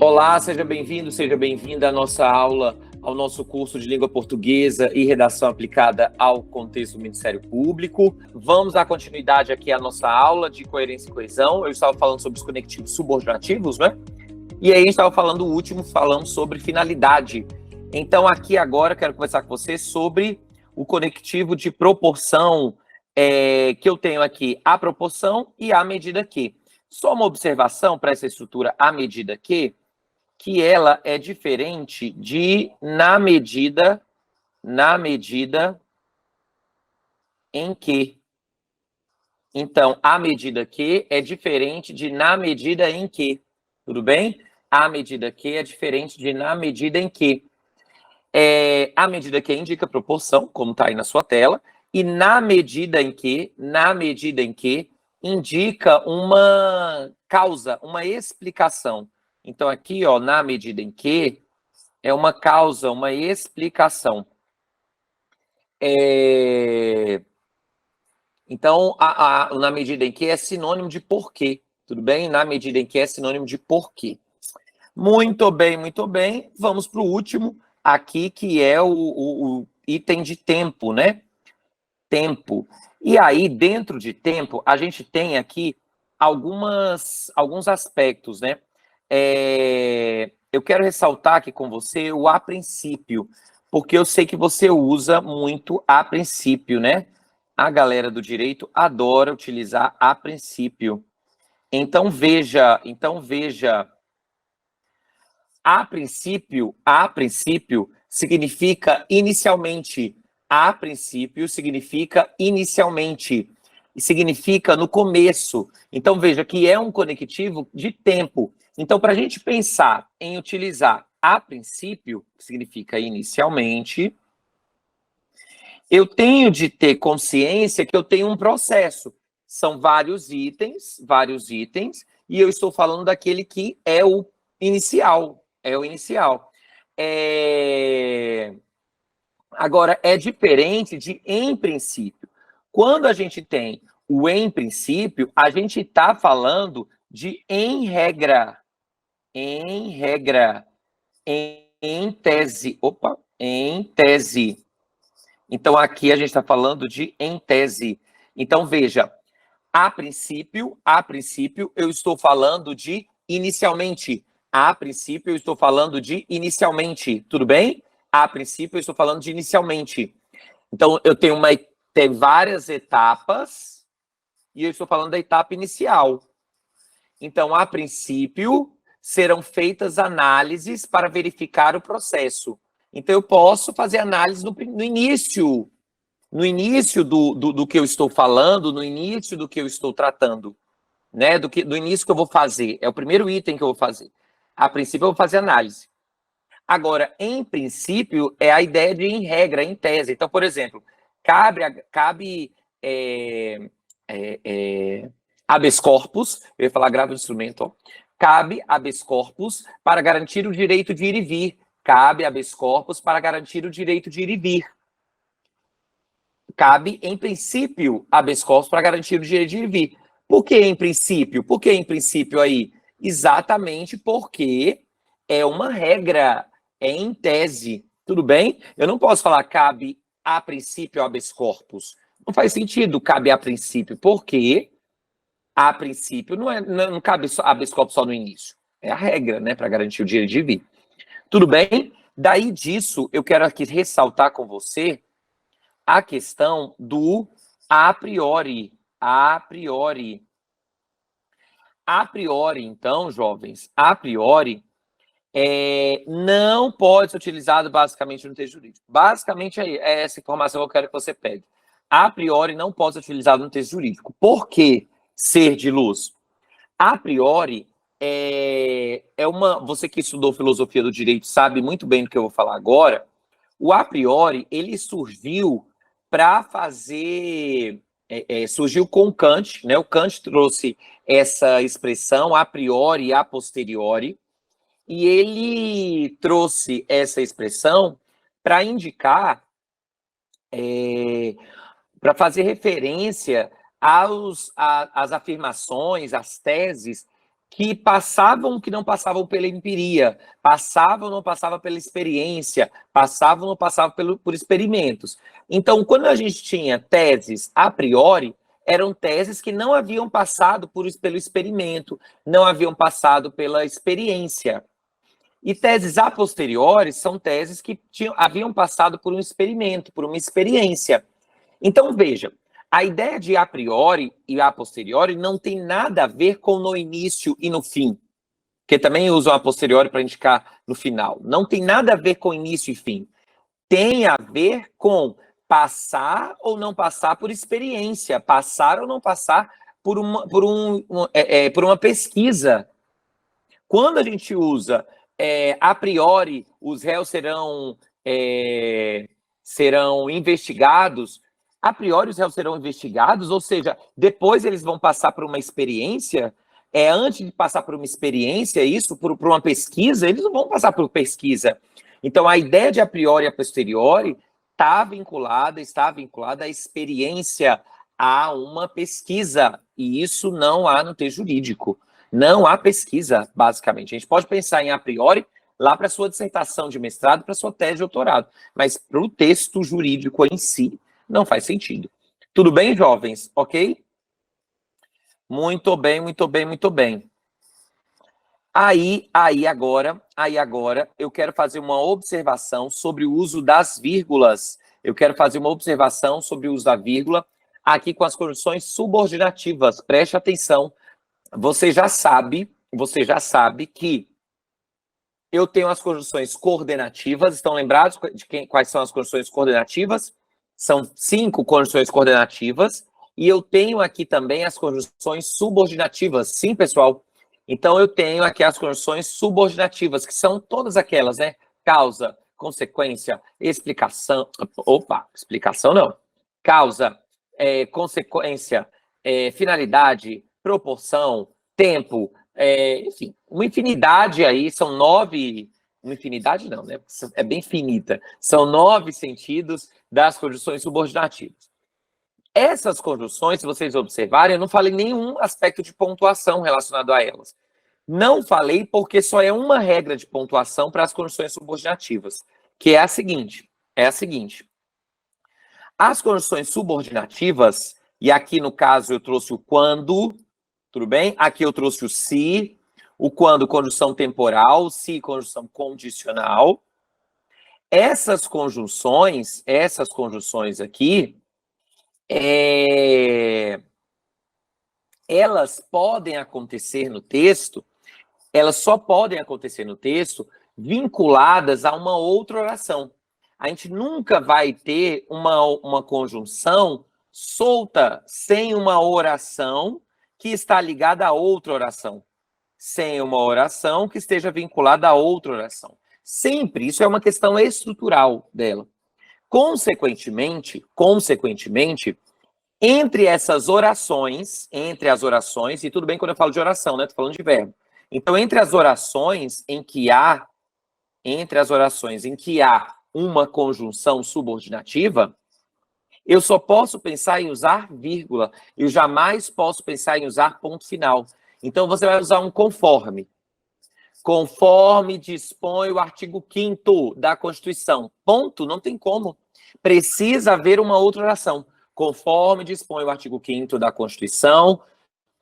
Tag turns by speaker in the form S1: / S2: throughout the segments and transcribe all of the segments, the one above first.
S1: Olá, seja bem-vindo, seja bem-vinda à nossa aula, ao nosso curso de língua portuguesa e redação aplicada ao contexto do Ministério Público. Vamos dar continuidade aqui à nossa aula de coerência e coesão. Eu estava falando sobre os conectivos subordinativos, né? E aí a gente estava falando o último, falando sobre finalidade. Então aqui agora quero conversar com você sobre o conectivo de proporção, que eu tenho aqui a proporção e a medida que. Só uma observação para essa estrutura à medida que ela é diferente de na medida em que. Então, a medida que é diferente de na medida em que. Tudo bem? A medida que é diferente de na medida em que. A medida que indica proporção, como está aí na sua tela, e na medida em que indica uma causa, uma explicação. Então, aqui, ó, na medida em que, é uma causa, uma explicação. Então, na medida em que é sinônimo de porquê, tudo bem? Na medida em que é sinônimo de porquê. Muito bem, muito bem. Vamos para o último aqui, que é o item de tempo, né? Tempo. E aí, dentro de tempo, a gente tem aqui alguns aspectos, né? Eu quero ressaltar aqui com você o a princípio, porque eu sei que você usa muito a princípio, né? A galera do direito adora utilizar a princípio. Então veja, a princípio significa inicialmente. A princípio significa inicialmente. E significa no começo. Então veja que é um conectivo de tempo. Então, para a gente pensar em utilizar a princípio, que significa inicialmente, eu tenho de ter consciência que eu tenho um processo. São vários itens, e eu estou falando daquele que é o inicial. Agora, é diferente de em princípio. Quando a gente tem o em princípio, a gente está falando de em regra, em tese. Em tese. Então, aqui a gente está falando de em tese. Então, veja, a princípio, eu estou falando de inicialmente. A princípio, eu estou falando de inicialmente. Tudo bem? A princípio, eu estou falando de inicialmente. Então, eu tenho tem várias etapas e eu estou falando da etapa inicial. Então, a princípio, serão feitas análises para verificar o processo. Então, eu posso fazer análise no início do que eu estou falando, no início do que eu estou tratando, né? Do início que eu vou fazer. É o primeiro item que eu vou fazer. A princípio, eu vou fazer análise. Agora, em princípio, é a ideia de em regra, em tese. Então, por exemplo, cabe habeas corpus, eu ia falar grave do instrumento, ó. Cabe habeas corpus para garantir o direito de ir e vir. Cabe habeas corpus para garantir o direito de ir e vir. Cabe, em princípio, habeas corpus para garantir o direito de ir e vir. Por que em princípio? Por que em princípio aí? Exatamente porque é uma regra, é em tese, tudo bem? Eu não posso falar cabe a princípio habeas corpus. Não faz sentido cabe a princípio, porque a princípio não cabe habeas corpus só no início. É a regra, né, para garantir o direito de vir. Tudo bem? Daí disso, eu quero aqui ressaltar com você a questão do a priori. A priori, então, jovens, a priori não pode ser utilizado basicamente no texto jurídico. Basicamente é essa informação que eu quero que você pegue. A priori não pode ser utilizado no texto jurídico. Por que ser de luz? A priori você que estudou filosofia do direito sabe muito bem do que eu vou falar agora. O a priori, ele surgiu para fazer... surgiu com Kant, né? O Kant trouxe essa expressão a priori e a posteriori, e ele trouxe essa expressão para indicar, para fazer referência às afirmações, às teses que passavam, que não passavam pela empiria, passavam, não passavam pela experiência, passavam, não passavam por experimentos. Então, quando a gente tinha teses a priori, eram teses que não haviam passado pelo experimento, não haviam passado pela experiência. E teses a posteriori são teses que haviam passado por um experimento, por uma experiência. Então, veja, a ideia de a priori e a posteriori não tem nada a ver com no início e no fim, que também usam a posteriori para indicar no final. Não tem nada a ver com início e fim. Tem a ver com passar ou não passar por experiência, passar ou não passar por uma pesquisa. Quando a gente usa a priori, os réus serão investigados, a priori os réus serão investigados, ou seja, depois eles vão passar por uma experiência, antes de passar por uma experiência, por uma pesquisa, eles não vão passar por pesquisa. Então, a ideia de a priori e a posteriori está vinculada à experiência, a uma pesquisa, e isso não há no texto jurídico. Não há pesquisa, basicamente. A gente pode pensar em a priori lá para sua dissertação de mestrado, para sua tese de doutorado, mas para o texto jurídico em si, não faz sentido. Tudo bem, jovens? Ok? Muito bem, muito bem, muito bem. Aí agora, eu quero fazer uma observação sobre o uso das vírgulas. Eu quero fazer uma observação sobre o uso da vírgula aqui com as conjunções subordinativas. Preste atenção. Você já sabe que eu tenho as conjunções coordenativas. Estão lembrados de quais são as conjunções coordenativas? São 5 conjunções coordenativas. E eu tenho aqui também as conjunções subordinativas. Sim, pessoal? Então, eu tenho aqui as conjunções subordinativas, que são todas aquelas, né? Causa, consequência, explicação. Opa, explicação não. Causa, consequência, finalidade, proporção, tempo, enfim, uma infinidade aí, são 9, uma infinidade não, né? É bem finita. São 9 sentidos das conjunções subordinativas. Essas conjunções, se vocês observarem, eu não falei nenhum aspecto de pontuação relacionado a elas. Não falei porque só é uma regra de pontuação para as conjunções subordinativas, que é a seguinte, as conjunções subordinativas, e aqui no caso eu trouxe o quando, tudo bem? Aqui eu trouxe o se, o quando, conjunção temporal, o se, conjunção condicional. Essas conjunções aqui, elas podem acontecer no texto, elas só podem acontecer no texto vinculadas a uma outra oração. A gente nunca vai ter uma conjunção solta sem uma oração que está ligada a outra oração. Sem uma oração que esteja vinculada a outra oração. Sempre, isso é uma questão estrutural dela. Consequentemente, entre as orações, e tudo bem quando eu falo de oração, né? Estou falando de verbo. Então, entre as orações em que há uma conjunção subordinativa, eu só posso pensar em usar vírgula. Eu jamais posso pensar em usar ponto final. Então, você vai usar um conforme. Conforme dispõe o artigo 5º da Constituição. Ponto, não tem como. Precisa haver uma outra oração. Conforme dispõe o artigo 5º da Constituição,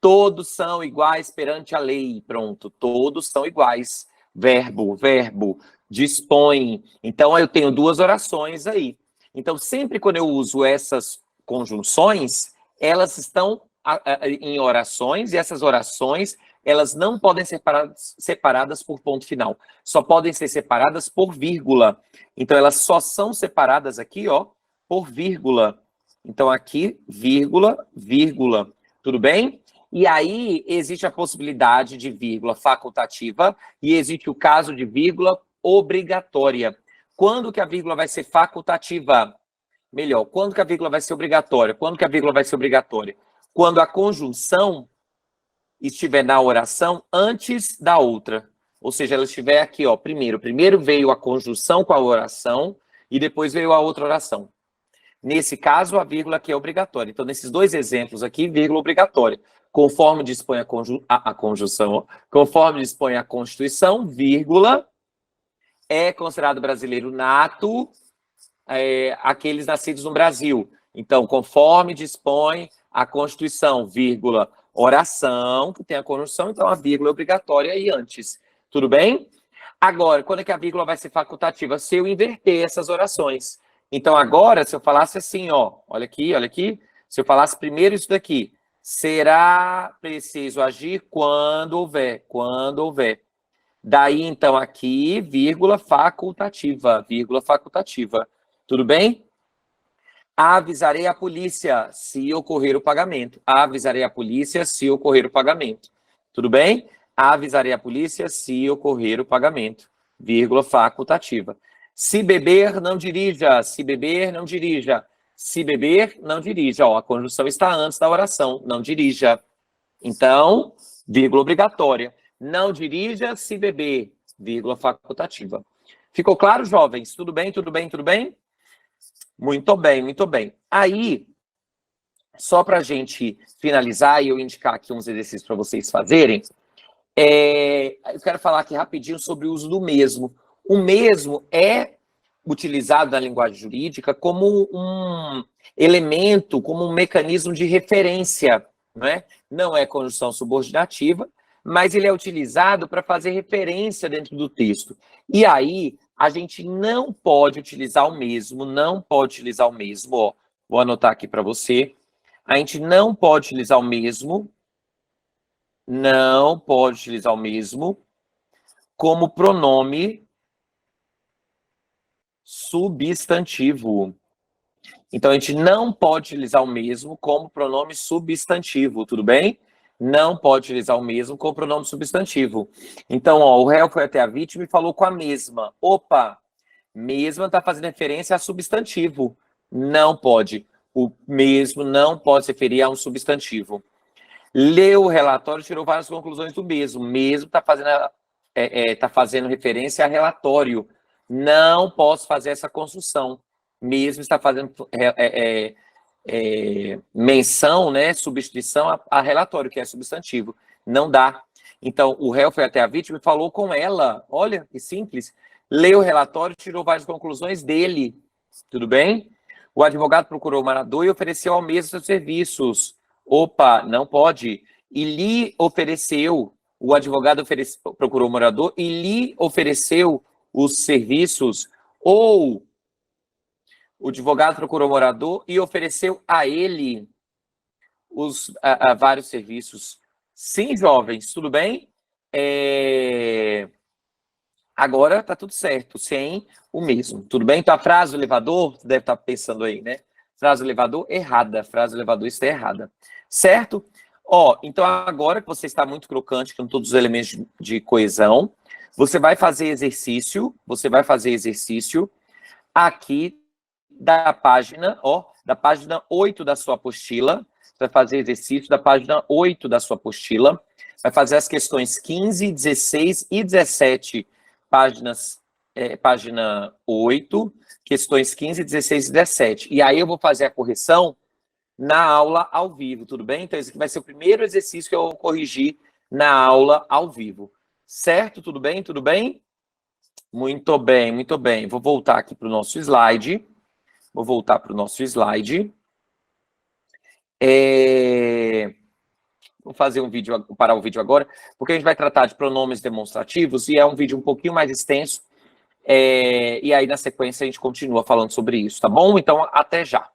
S1: todos são iguais perante a lei. Pronto, todos são iguais. Verbo, dispõe. Então, eu tenho 2 orações aí. Então, sempre quando eu uso essas conjunções, elas estão em orações, e essas orações, elas não podem ser separadas por ponto final. Só podem ser separadas por vírgula. Então, elas só são separadas aqui, ó, por vírgula. Então, aqui, vírgula, vírgula. Tudo bem? E aí, existe a possibilidade de vírgula facultativa e existe o caso de vírgula obrigatória. Quando que a vírgula vai ser facultativa? Melhor, quando que a vírgula vai ser obrigatória? Quando que a vírgula vai ser obrigatória? Quando a conjunção estiver na oração antes da outra. Ou seja, ela estiver aqui, ó, primeiro. Primeiro veio a conjunção com a oração e depois veio a outra oração. Nesse caso, a vírgula aqui é obrigatória. Então, nesses 2 exemplos aqui, vírgula obrigatória. conforme dispõe a conjunção, conforme dispõe a Constituição, vírgula, é considerado brasileiro nato aqueles nascidos no Brasil. Então, conforme dispõe a Constituição, vírgula, oração, que tem a conjunção, então a vírgula é obrigatória aí antes. Tudo bem? Agora, quando é que a vírgula vai ser facultativa? Se eu inverter essas orações. Então, agora, se eu falasse assim, ó, olha aqui, se eu falasse primeiro isso daqui, será preciso agir quando houver. Daí, então, aqui, vírgula facultativa. Tudo bem? Avisarei a polícia se ocorrer o pagamento. Avisarei a polícia se ocorrer o pagamento. Tudo bem? Avisarei a polícia se ocorrer o pagamento. Vírgula facultativa. Se beber, não dirija. Se beber, não dirija. Se beber, não dirija. Ó, a conjunção está antes da oração. Não dirija. Então, vírgula obrigatória. Não dirija se beber. Vírgula facultativa. Ficou claro, jovens? Tudo bem? Muito bem. Aí, só para a gente finalizar e eu indicar aqui uns exercícios para vocês fazerem, eu quero falar aqui rapidinho sobre o uso do mesmo. O mesmo é utilizado na linguagem jurídica como um elemento, como um mecanismo de referência, não é? Não é conjunção subordinativa, mas ele é utilizado para fazer referência dentro do texto. E aí, a gente não pode utilizar o mesmo, ó, vou anotar aqui para você. A gente não pode utilizar o mesmo, como pronome substantivo. Então, a gente não pode utilizar o mesmo como pronome substantivo, tudo bem? Não pode utilizar o mesmo como pronome substantivo. Então, ó, o réu foi até a vítima e falou com a mesma. Opa, mesma está fazendo referência a substantivo. Não pode. O mesmo não pode se referir a um substantivo. Leu o relatório e tirou várias conclusões do mesmo. Mesmo está fazendo referência a relatório. Não posso fazer essa construção. Mesmo está fazendo menção, né, substituição a relatório, que é substantivo. Não dá. Então, o réu foi até a vítima e falou com ela. Olha, que simples. Leu o relatório e tirou várias conclusões dele. Tudo bem? O advogado procurou o morador e ofereceu ao mesmo seus serviços. Opa, não pode. E lhe ofereceu, o advogado procurou o morador e lhe ofereceu os serviços, ou o advogado procurou o morador e ofereceu a ele os vários serviços. Sim, jovens, tudo bem? Agora tá tudo certo, sem o mesmo, tudo bem? Então a frase do elevador, você deve estar pensando aí, né? Frase do elevador errada, frase do elevador está errada, certo? Ó, então agora que você está muito crocante com todos os elementos de coesão, você vai fazer exercício aqui da página, ó, da página 8 da sua apostila. Você vai fazer exercício da página 8 da sua apostila. Vai fazer as questões 15, 16 e 17, página 8, questões 15, 16 e 17. E aí eu vou fazer a correção na aula ao vivo, tudo bem? Então esse aqui vai ser o primeiro exercício que eu vou corrigir na aula ao vivo. Certo? Tudo bem? Muito bem. Vou voltar aqui para o nosso slide. Vou fazer parar o vídeo agora, porque a gente vai tratar de pronomes demonstrativos e é um vídeo um pouquinho mais extenso. E aí, na sequência, a gente continua falando sobre isso, tá bom? Então, até já.